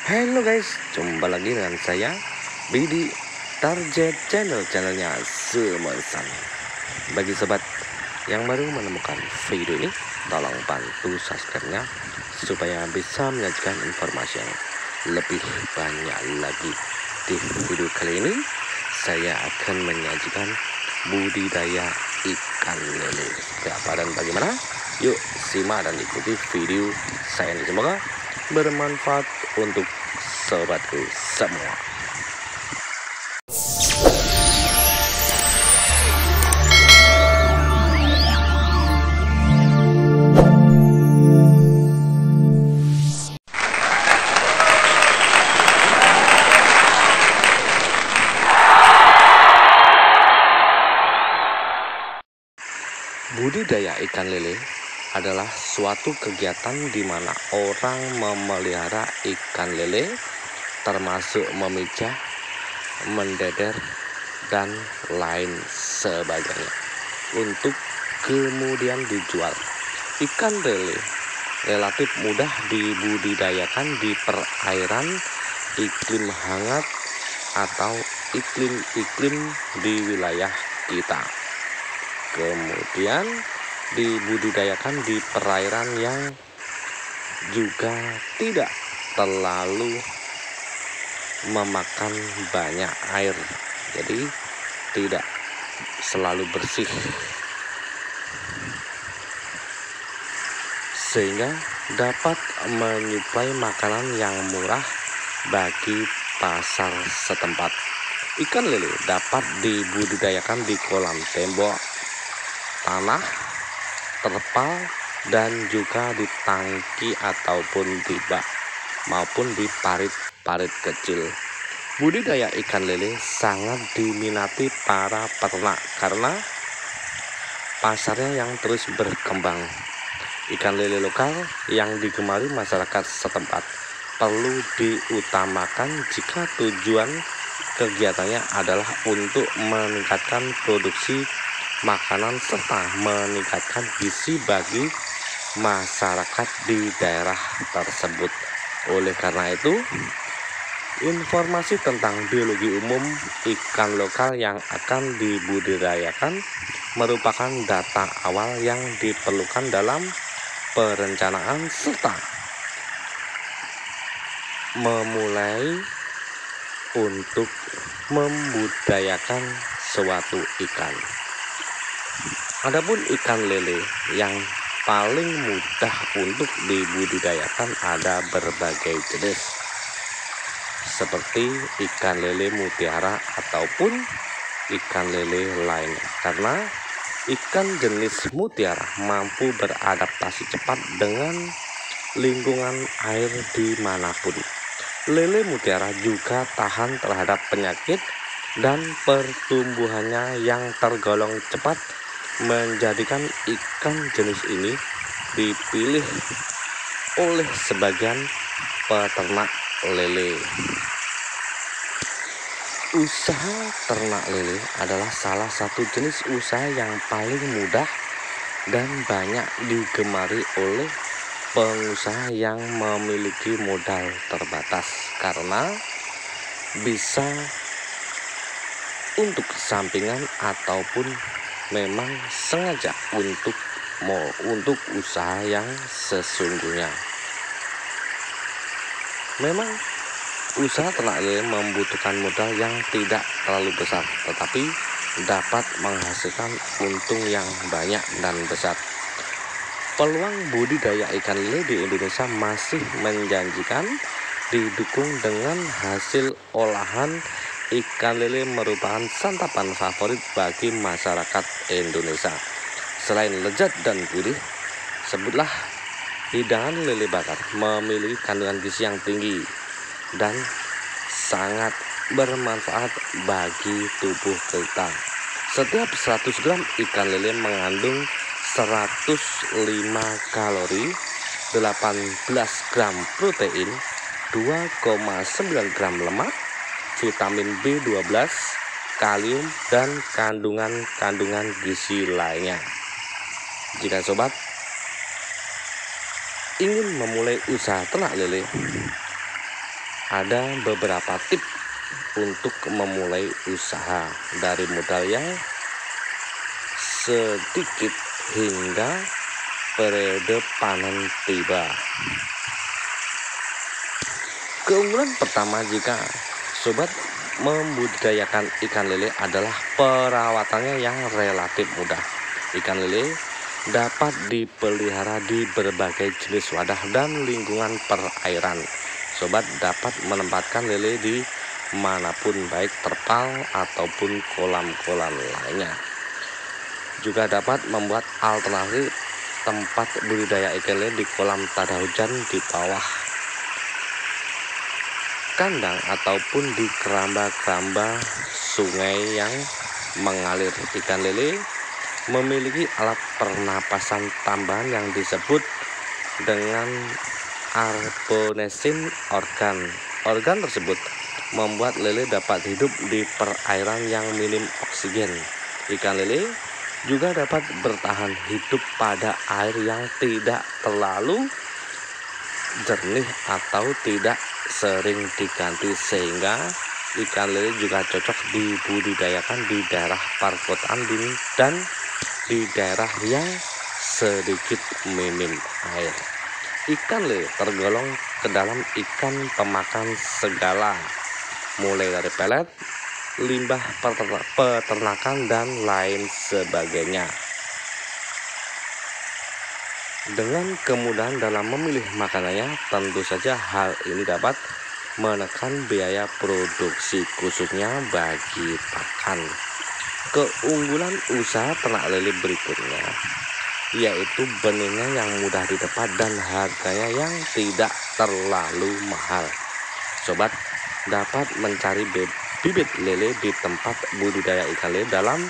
Halo guys, jumpa lagi dengan saya Bidi Target channelnya Semesan. Bagi sobat yang baru menemukan video ini, tolong bantu subscribe-nya supaya bisa menyajikan informasi yang lebih banyak lagi. Di video kali ini saya akan menyajikan budidaya ikan lele. Siapa dan bagaimana? Yuk simak dan ikuti video saya ini, semoga bermanfaat untuk sobatku semua. Budidaya ikan lele adalah suatu kegiatan di mana orang memelihara ikan lele, termasuk memijah, mendeder, dan lain sebagainya, untuk kemudian dijual. Ikan lele relatif mudah dibudidayakan di perairan iklim hangat atau iklim-iklim di wilayah kita. Kemudian dibudidayakan di perairan yang juga tidak terlalu memakan banyak air, jadi tidak selalu bersih, sehingga dapat menyuplai makanan yang murah bagi pasar setempat. Ikan lele dapat dibudidayakan di kolam tembok, tanah, terpal, dan juga di tangki ataupun di bak maupun di parit-parit kecil. Budidaya ikan lele sangat diminati para peternak karena pasarnya yang terus berkembang. Ikan lele lokal yang digemari masyarakat setempat perlu diutamakan jika tujuan kegiatannya adalah untuk meningkatkan produksi makanan serta meningkatkan gizi bagi masyarakat di daerah tersebut. Oleh karena itu, informasi tentang biologi umum ikan lokal yang akan dibudidayakan merupakan data awal yang diperlukan dalam perencanaan serta memulai untuk membudidayakan suatu ikan. Adapun ikan lele yang paling mudah untuk dibudidayakan ada berbagai jenis, seperti ikan lele mutiara ataupun ikan lele lainnya, karena ikan jenis mutiara mampu beradaptasi cepat dengan lingkungan air dimanapun. Lele mutiara juga tahan terhadap penyakit dan pertumbuhannya yang tergolong cepat menjadikan ikan jenis ini dipilih oleh sebagian peternak lele. Usaha ternak lele adalah salah satu jenis usaha yang paling mudah dan banyak digemari oleh pengusaha yang memiliki modal terbatas, karena bisa untuk sampingan ataupun memang sengaja untuk usaha yang sesungguhnya. Memang usaha ternak lele membutuhkan modal yang tidak terlalu besar, tetapi dapat menghasilkan untung yang banyak dan besar. Peluang budidaya ikan lele di Indonesia masih menjanjikan, didukung dengan hasil olahan. Ikan lele merupakan santapan favorit bagi masyarakat Indonesia. Selain lezat dan gurih, sebutlah hidangan lele bakar memiliki kandungan gizi yang tinggi dan sangat bermanfaat bagi tubuh kita. Setiap 100 gram ikan lele mengandung 105 kalori, 18 gram protein, 2,9 gram lemak, vitamin B12, kalium, dan kandungan gizi lainnya. Jika sobat ingin memulai usaha ternak lele, ada beberapa tips untuk memulai usaha dari modal yang sedikit hingga periode panen tiba. Keunggulan pertama jika sobat membudidayakan ikan lele adalah perawatannya yang relatif mudah. Ikan lele dapat dipelihara di berbagai jenis wadah dan lingkungan perairan. Sobat dapat menempatkan lele di manapun, baik terpal ataupun kolam-kolam lainnya. Juga dapat membuat alternatif tempat budidaya ikan lele di kolam tada hujan di bawah kandang ataupun di keramba-keramba sungai yang mengalir. Ikan lele memiliki alat pernapasan tambahan yang disebut dengan arbonesin organ. Organ tersebut membuat lele dapat hidup di perairan yang minim oksigen. Ikan lele juga dapat bertahan hidup pada air yang tidak terlalu jernih atau tidak sering diganti, sehingga ikan lele juga cocok dibudidayakan di daerah perkotaan dan di daerah yang sedikit minim air. Ikan lele tergolong ke dalam ikan pemakan segala, mulai dari pelet, limbah peternakan, dan lain sebagainya. Dengan kemudahan dalam memilih makanannya, tentu saja hal ini dapat menekan biaya produksi, khususnya bagi pakan. Keunggulan usaha ternak lele berikutnya yaitu benihnya yang mudah didapat dan harganya yang tidak terlalu mahal. Sobat dapat mencari bibit lele di tempat budidaya ikan lele dalam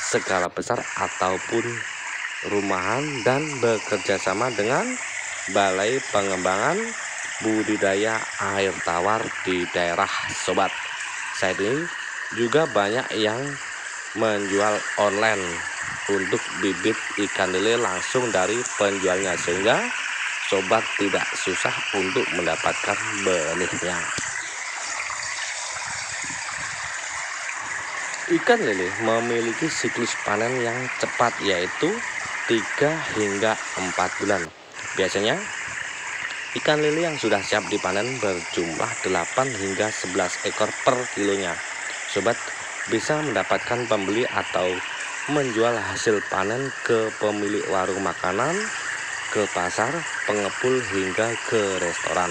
skala besar ataupun rumahan dan bekerja sama dengan balai pengembangan budidaya air tawar di daerah sobat. Saat ini juga banyak yang menjual online untuk bibit ikan lele langsung dari penjualnya, sehingga sobat tidak susah untuk mendapatkan benihnya. Ikan lele memiliki siklus panen yang cepat, yaitu 3 hingga 4 bulan. Biasanya ikan lele yang sudah siap dipanen berjumlah 8 hingga 11 ekor per kilonya. Sobat bisa mendapatkan pembeli atau menjual hasil panen ke pemilik warung makanan, ke pasar, pengepul, hingga ke restoran.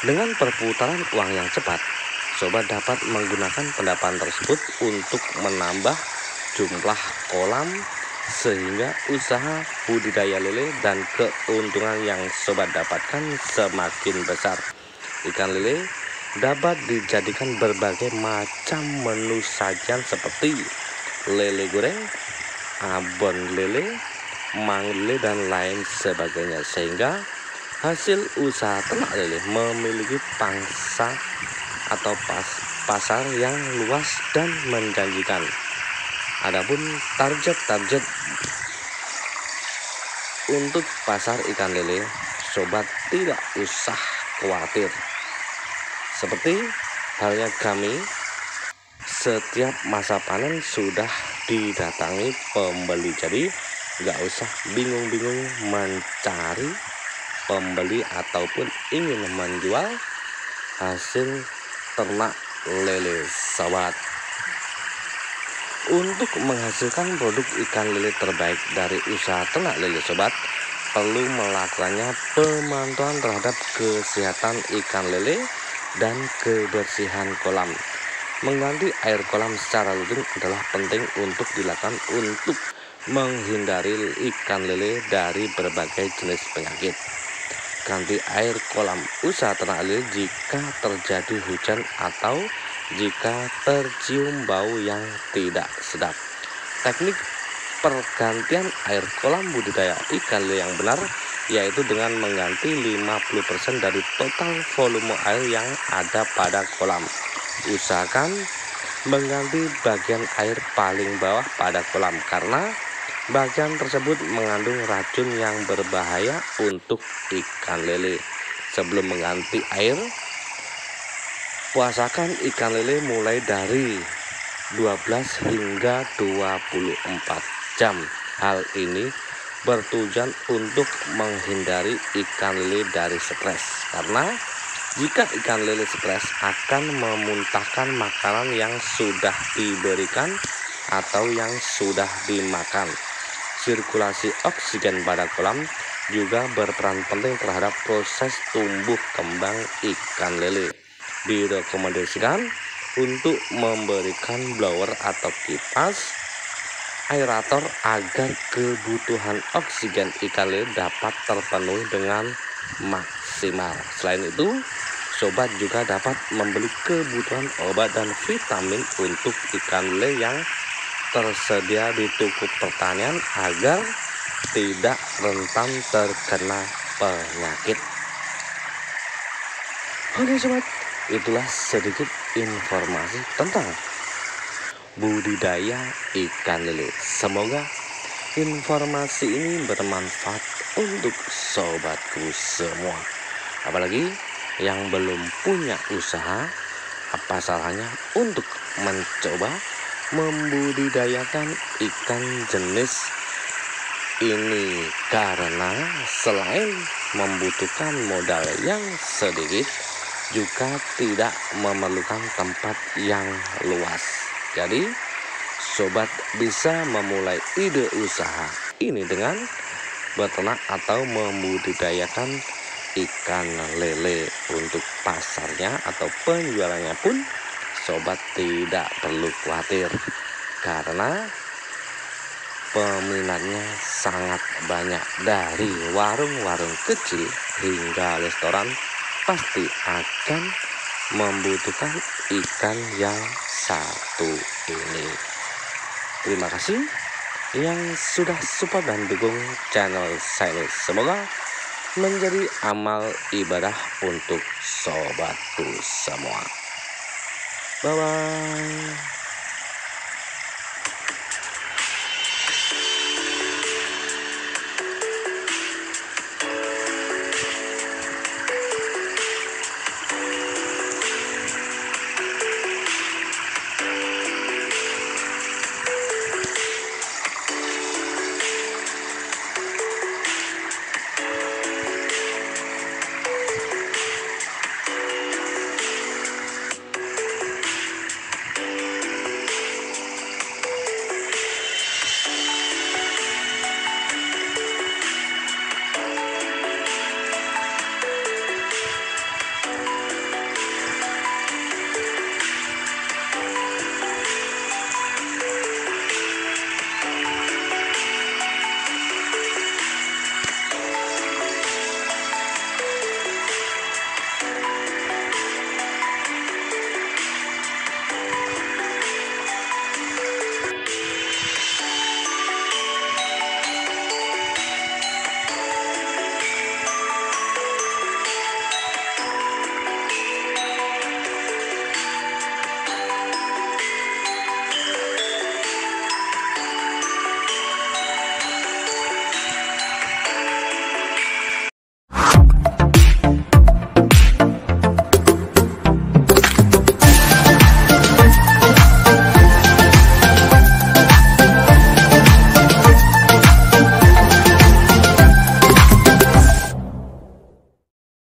Dengan perputaran uang yang cepat, sobat dapat menggunakan pendapatan tersebut untuk menambah jumlah kolam, sehingga usaha budidaya lele dan keuntungan yang sobat dapatkan semakin besar. Ikan lele dapat dijadikan berbagai macam menu sajian seperti lele goreng, abon lele, mang lele, dan lain sebagainya, sehingga hasil usaha ternak lele memiliki pangsa atau pasar yang luas dan menjanjikan. Adapun target untuk pasar ikan lele, sobat tidak usah khawatir. Seperti halnya kami, setiap masa panen sudah didatangi pembeli, jadi nggak usah bingung-bingung mencari pembeli ataupun ingin menjual hasil ternak lele sobat. Untuk menghasilkan produk ikan lele terbaik dari usaha ternak lele sobat, perlu melakukannya pemantauan terhadap kesehatan ikan lele dan kebersihan kolam. Mengganti air kolam secara rutin adalah penting untuk dilakukan untuk menghindari ikan lele dari berbagai jenis penyakit. Ganti air kolam usaha ternak lele jika terjadi hujan atau jika tercium bau yang tidak sedap. Teknik pergantian air kolam budidaya ikan lele yang benar yaitu dengan mengganti 50% dari total volume air yang ada pada kolam. Usahakan mengganti bagian air paling bawah pada kolam, karena bagian tersebut mengandung racun yang berbahaya untuk ikan lele. Sebelum mengganti air, puasakan ikan lele mulai dari 12 hingga 24 jam. Hal ini bertujuan untuk menghindari ikan lele dari stres, karena jika ikan lele stres akan memuntahkan makanan yang sudah diberikan atau yang sudah dimakan. Sirkulasi oksigen pada kolam juga berperan penting terhadap proses tumbuh kembang ikan lele. Direkomendasikan untuk memberikan blower atau kipas aerator agar kebutuhan oksigen ikan lele dapat terpenuhi dengan maksimal. Selain itu, sobat juga dapat membeli kebutuhan obat dan vitamin untuk ikan lele yang tersedia di toko pertanian agar tidak rentan terkena penyakit. Oke sobat, itulah sedikit informasi tentang budidaya ikan lele. Semoga informasi ini bermanfaat untuk sobatku semua. Apalagi yang belum punya usaha, apa salahnya untuk mencoba membudidayakan ikan jenis ini, karena selain membutuhkan modal yang sedikit, juga tidak memerlukan tempat yang luas. Jadi sobat bisa memulai ide usaha ini dengan beternak atau membudidayakan ikan lele. Untuk pasarnya atau penjualannya pun sobat tidak perlu khawatir, karena peminatnya sangat banyak. Dari warung-warung kecil hingga restoran pasti akan membutuhkan ikan yang satu ini. Terima kasih yang sudah support dan dukung channel saya ini. Semoga menjadi amal ibadah untuk sobatku semua. Bye bye.